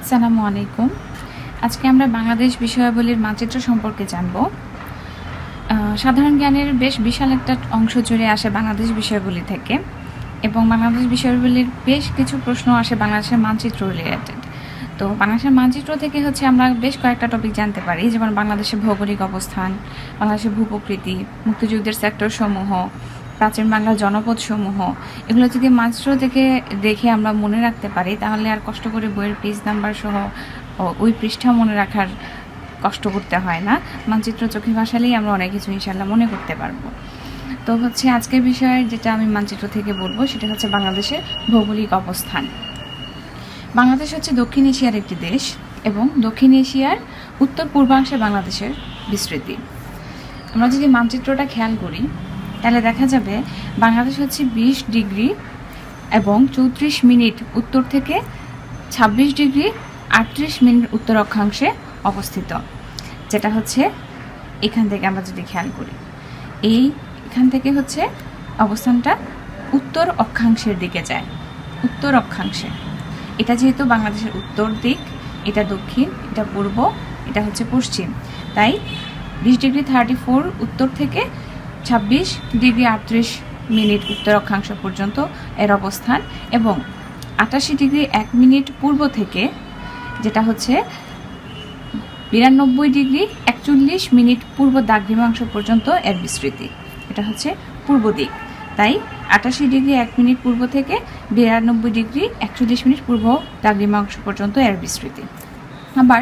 আসসালামু আলাইকুম। আজকে আমরা বাংলাদেশ বিষয়াবলীর মানচিত্র সম্পর্কে জানব। সাধারণ জ্ঞানের বেশ বিশাল একটা অংশ জুড়ে আসে বাংলাদেশ বিষয়াবলী থেকে, এবং বাংলাদেশ বিষয়াবলীর বেশ কিছু প্রশ্ন আসে বাংলাদেশের মানচিত্র রিলেটেড। তো বাংলাদেশের মানচিত্র থেকে আমরা বেশ কয়েকটা টপিক জানতে পারি, যেমন বাংলাদেশের ভৌগোলিক অবস্থান, বাংলাদেশের ভূপ্রকৃতি, মুক্তিযুদ্ধের সেক্টর সমূহ, প্রাচীন বাংলার জনপদ সমূহ। এগুলো যদি মানচিত্র থেকে দেখে আমরা মনে রাখতে পারি, তাহলে আর কষ্ট করে বইয়ের পেজ নাম্বার সহ ওই পৃষ্ঠা মনে রাখার কষ্ট করতে হয় না। মানচিত্র চোখে ভাসালেই আমরা অনেক কিছু ইনশাল্লাহ মনে করতে পারবো। তো আজকের বিষয়ের যেটা আমি মানচিত্র থেকে বলবো সেটা হচ্ছে বাংলাদেশের ভৌগোলিক অবস্থান। বাংলাদেশ হচ্ছে দক্ষিণ এশিয়ার একটি দেশ, এবং দক্ষিণ এশিয়ার উত্তর পূর্বাংশে বাংলাদেশের বিস্তৃতি। আমরা যদি মানচিত্রটা খেয়াল করি, তাহলে দেখা যাবে বাংলাদেশ হচ্ছে 20 ডিগ্রি এবং 34 মিনিট উত্তর থেকে 26 ডিগ্রি 38 মিনিট উত্তর অক্ষাংশে অবস্থিত, যেটা হচ্ছে এখান থেকে আমরা যদি খেয়াল করি, এখান থেকে অবস্থানটা উত্তর অক্ষাংশের দিকে যায়। উত্তর অক্ষাংশে এটা যেহেতু বাংলাদেশের উত্তর দিক, এটা দক্ষিণ, এটা পূর্ব, এটা হচ্ছে পশ্চিম, তাই 20 ডিগ্রি 34 উত্তর থেকে 26 ডিগ্রি 38 মিনিট উত্তর অক্ষাংশ পর্যন্ত এর অবস্থান, এবং 88 ডিগ্রি 1 মিনিট পূর্ব থেকে যেটা হচ্ছে 92 ডিগ্রি 41 মিনিট পূর্ব দ্রাঘিমাংশ পর্যন্ত এর বিস্তৃতি। এটা হচ্ছে পূর্ব দিক, তাই 88 ডিগ্রি 1 মিনিট পূর্ব থেকে 92 ডিগ্রি 41 মিনিট পূর্ব দ্রাঘিমাংশ পর্যন্ত এর বিস্তৃতি। আবার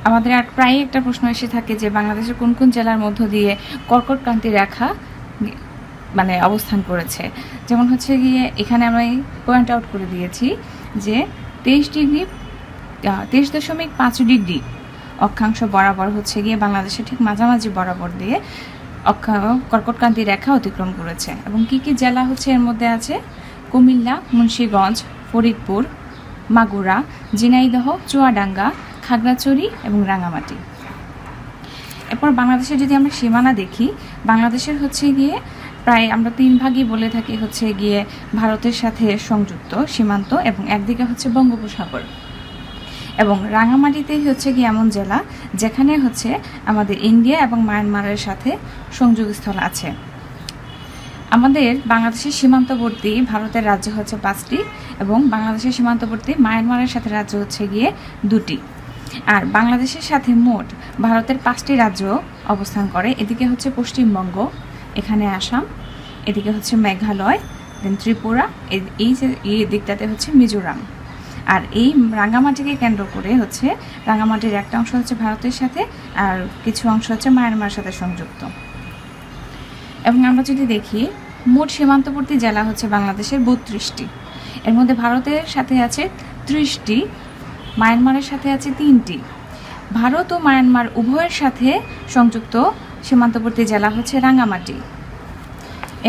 আমাদের প্রায় একটা প্রশ্ন এসে থাকে যে বাংলাদেশের কোন কোন জেলার মধ্য দিয়ে কর্কটক্রান্তি রেখা অবস্থান করেছে। যেমন এখানে আমরা পয়েন্ট আউট করে দিয়েছি যে 23.5 ডিগ্রি অক্ষাংশ বরাবর বাংলাদেশের ঠিক মাঝামাঝি বরাবর দিয়ে কর্কটক্রান্তি রেখা অতিক্রম করেছে। এবং কি কি জেলা এর মধ্যে আছে? কুমিল্লা, মুন্সিগঞ্জ, ফরিদপুর, মাগুরা, ঝিনাইদহ, চুয়াডাঙ্গা, খাগড়াছড়ি এবং রাঙামাটি। এরপর বাংলাদেশের যদি আমরা সীমানা দেখি, বাংলাদেশের প্রায় আমরা 3 ভাগই বলে থাকি ভারতের সাথে সংযুক্ত সীমান্ত, এবং একদিকে বঙ্গোপসাগর। এবং রাঙামাটিতে এমন জেলা যেখানে আমাদের ইন্ডিয়া এবং মায়ানমারের সাথে সংযোগস্থল আছে। আমাদের বাংলাদেশের সীমান্তবর্তী ভারতের রাজ্য 5টি, এবং বাংলাদেশের সীমান্তবর্তী মায়ানমারের সাথে রাজ্য 2টি। আর বাংলাদেশের সাথে মোট ভারতের 5টি রাজ্য অবস্থান করে। এদিকে পশ্চিমবঙ্গ, এখানে আসাম, এদিকে মেঘালয়, দেন ত্রিপুরা, এই দিকটাতে মিজোরাম। আর এই রাঙ্গামাটিকে কেন্দ্র করে রাঙ্গামাটির একটা অংশ ভারতের সাথে, আর কিছু অংশ মায়ানমারের সাথে সংযুক্ত। এবং আমরা যদি দেখি, মোট সীমান্তবর্তী জেলা বাংলাদেশের 32টি। এর মধ্যে ভারতের সাথে আছে 30টি, মায়ানমারের সাথে আছে 3টি। ভারত ও মায়ানমার উভয়ের সাথে সংযুক্ত সীমান্তবর্তী জেলা রাঙ্গামাটি।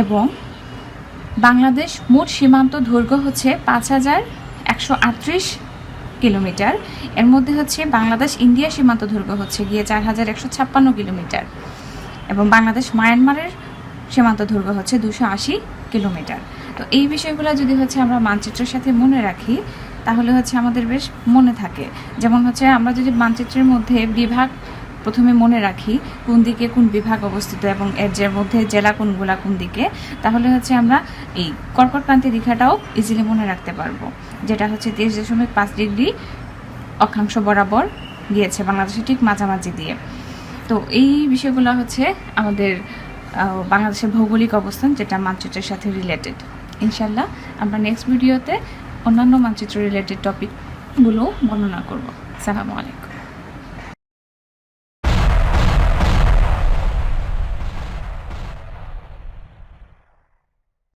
এবং বাংলাদেশ মোট সীমান্ত দৈর্ঘ্য 5138 কিলোমিটার। এর মধ্যে বাংলাদেশ ইন্ডিয়া সীমান্ত দৈর্ঘ্য 4156 কিলোমিটার, এবং বাংলাদেশ মায়ানমারের সীমান্ত দৈর্ঘ্য 280 কিলোমিটার। তো এই বিষয়গুলো যদি আমরা মানচিত্রের সাথে মনে রাখি, তাহলে আমাদের বেশ মনে থাকে। যেমন আমরা যদি মানচিত্রের মধ্যে বিভাগ প্রথমে মনে রাখি, কোন দিকে কোন বিভাগ অবস্থিত এবং এর মধ্যে জেলা কোনগুলা কোন দিকে, তাহলে আমরা এই কর্কটক্রান্তি রেখাটাও ইজিলি মনে রাখতে পারবো, যেটা 23.5 ডিগ্রি অক্ষাংশ বরাবর গিয়েছে বাংলাদেশের ঠিক মাঝামাঝি দিয়ে। তো এই বিষয়গুলো আমাদের বাংলাদেশের ভৌগোলিক অবস্থান, যেটা মানচিত্রের সাথে রিলেটেড। ইনশাল্লাহ আমরা নেক্সট ভিডিওতে অন্যান্য মানচিত্র রিলেটেড টপিকগুলো বর্ণনা করব। আসসালামু আলাইকুম।